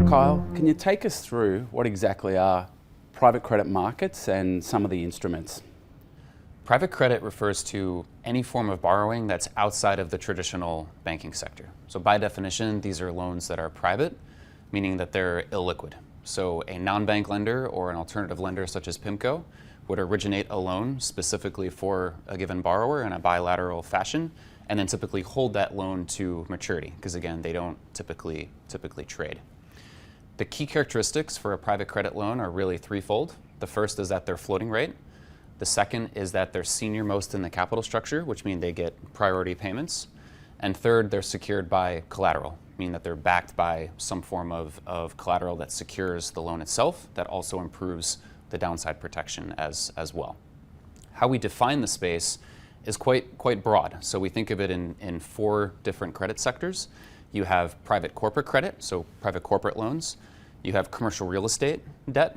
Kyle, can you take us through what exactly are private credit markets and some of the instruments? Private credit refers to any form of borrowing that's outside of the traditional banking sector. So by definition, these are loans that are private, meaning that they're illiquid. So a non-bank lender or an alternative lender such as PIMCO would originate a loan specifically for a given borrower in a bilateral fashion, and then typically hold that loan to maturity, because again, they don't typically trade. The key characteristics for a private credit loan are really threefold. The first is that they're floating rate. The second is that they're senior most in the capital structure, which means they get priority payments. And third, they're secured by collateral, meaning that they're backed by some form of collateral that secures the loan itself, that also improves the downside protection as well. How we define the space is quite broad. So we think of it in four different credit sectors. You have private corporate credit, so private corporate loans. You have commercial real estate debt.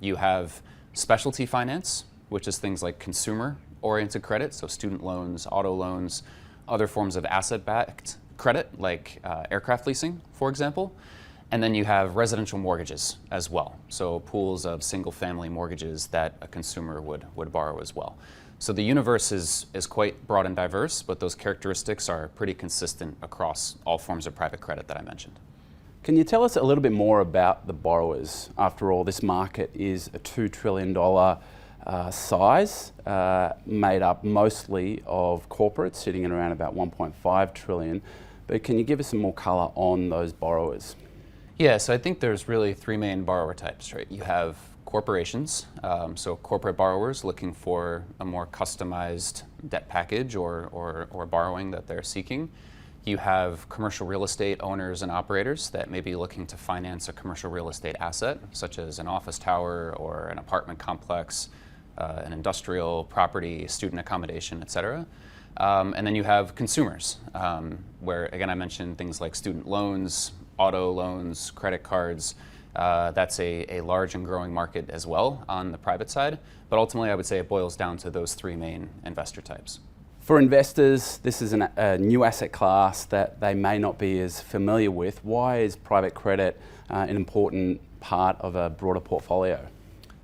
You have specialty finance, which is things like consumer-oriented credit, so student loans, auto loans, other forms of asset-backed credit, like aircraft leasing, for example. And then you have residential mortgages as well, so pools of single-family mortgages that a consumer would borrow as well. So the universe is quite broad and diverse, but those characteristics are pretty consistent across all forms of private credit that I mentioned. Can you tell us a little bit more about the borrowers? After all, this market is a $2 trillion size, made up mostly of corporates, sitting at around about 1.5 trillion. But can you give us some more color on those borrowers? Yeah, so I think there's really three main borrower types, right? You have corporations, so corporate borrowers looking for a more customized debt package or borrowing that they're seeking. You have commercial real estate owners and operators that may be looking to finance a commercial real estate asset, such as an office tower or an apartment complex, an industrial property, student accommodation, et cetera. And then you have consumers, where, again, I mentioned things like student loans, auto loans, credit cards. That's a large and growing market as well on the private side. But ultimately, I would say it boils down to those three main investor types. For investors, this is a new asset class that they may not be as familiar with. Why is private credit an important part of a broader portfolio?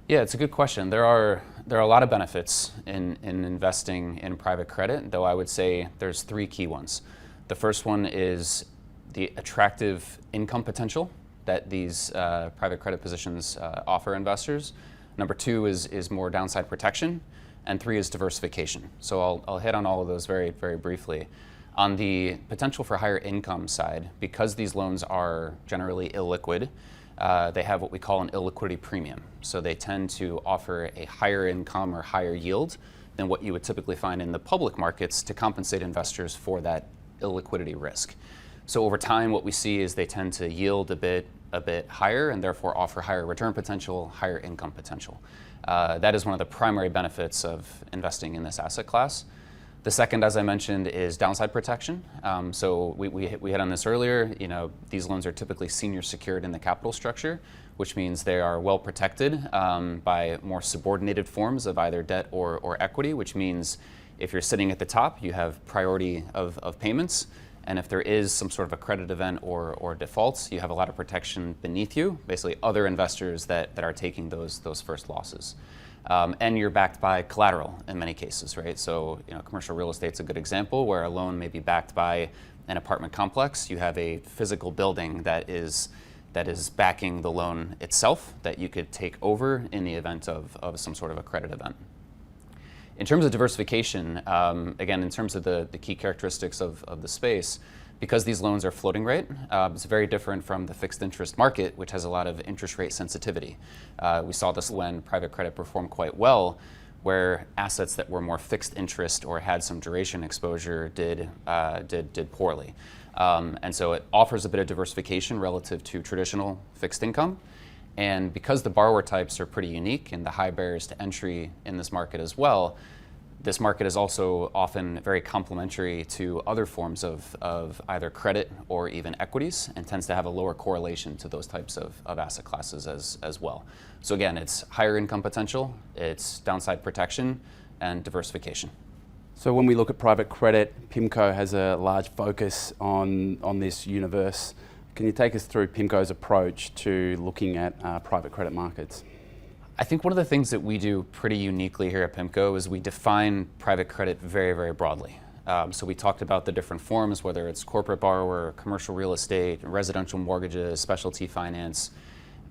Yeah, it's a good question. There are a lot of benefits in investing in private credit, though I would say there's three key ones. The first one is the attractive income potential that these private credit positions offer investors. Number two is more downside protection. And three is diversification. So I'll hit on all of those very briefly. On the potential for higher income side, because these loans are generally illiquid, they have what we call an illiquidity premium. So they tend to offer a higher income or higher yield than what you would typically find in the public markets to compensate investors for that illiquidity risk. So over time, what we see is they tend to yield a bit higher and therefore offer higher return potential, higher income potential. That is one of the primary benefits of investing in this asset class. The second, as I mentioned, is downside protection. So we hit on this earlier. You know, these loans are typically senior secured in the capital structure, which means they are well protected by more subordinated forms of either debt or equity, which means if you're sitting at the top, you have priority of payments. And if there is some sort of a credit event or defaults, you have a lot of protection beneath you, basically other investors that are taking those first losses. And you're backed by collateral in many cases, right? So, you know, commercial real estate's a good example where a loan may be backed by an apartment complex. You have a physical building that is backing the loan itself that you could take over in the event of some sort of a credit event. In terms of diversification, again, in terms of the key characteristics of the space, because these loans are floating rate, it's very different from the fixed interest market, which has a lot of interest rate sensitivity. We saw this when private credit performed quite well, where assets that were more fixed interest or had some duration exposure did poorly. And so it offers a bit of diversification relative to traditional fixed income. And because the borrower types are pretty unique and the high barriers to entry in this market as well, this market is also often very complementary to other forms of either credit or even equities, and tends to have a lower correlation to those types of asset classes as well. So again, it's higher income potential, it's downside protection, and diversification. So when we look at private credit, PIMCO has a large focus on this universe. Can you take us through PIMCO's approach to looking at private credit markets? I think one of the things that we do pretty uniquely here at PIMCO is we define private credit very, very broadly. So we talked about the different forms, whether it's corporate borrower, commercial real estate, residential mortgages, specialty finance.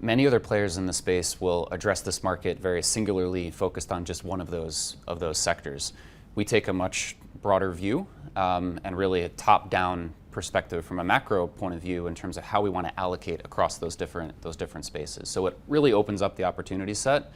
Many other players in the space will address this market very singularly focused on just one of those sectors. We take a much broader view and really a top-down perspective from a macro point of view in terms of how we want to allocate across those different spaces. So it really opens up the opportunity set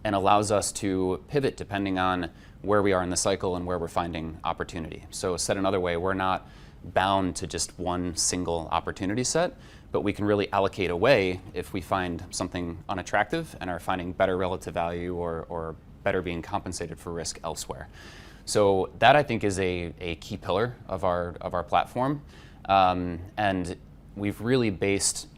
and allows us to pivot depending on where we are in the cycle and where we're finding opportunity. So said another way, we're not bound to just one single opportunity set, but we can really allocate away if we find something unattractive and are finding better relative value or better being compensated for risk elsewhere. So that I think is a key pillar of our platform, and we've really based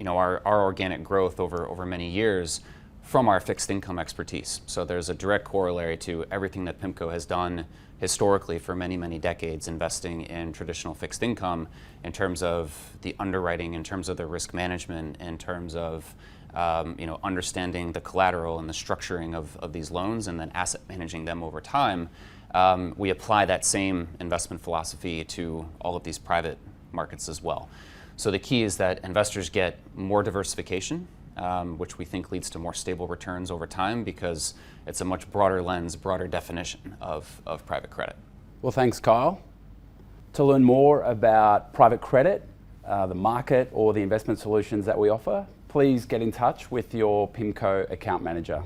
our organic growth over many years from our fixed income expertise. So there's a direct corollary to everything that PIMCO has done historically for many, many decades, investing in traditional fixed income in terms of the underwriting, in terms of the risk management, in terms of understanding the collateral and the structuring of these loans and then asset managing them over time. We apply that same investment philosophy to all of these private markets as well. So the key is that investors get more diversification, which we think leads to more stable returns over time because it's a much broader lens, broader definition of private credit. Well, thanks, Kyle. To learn more about private credit, the market, or the investment solutions that we offer, please get in touch with your PIMCO account manager.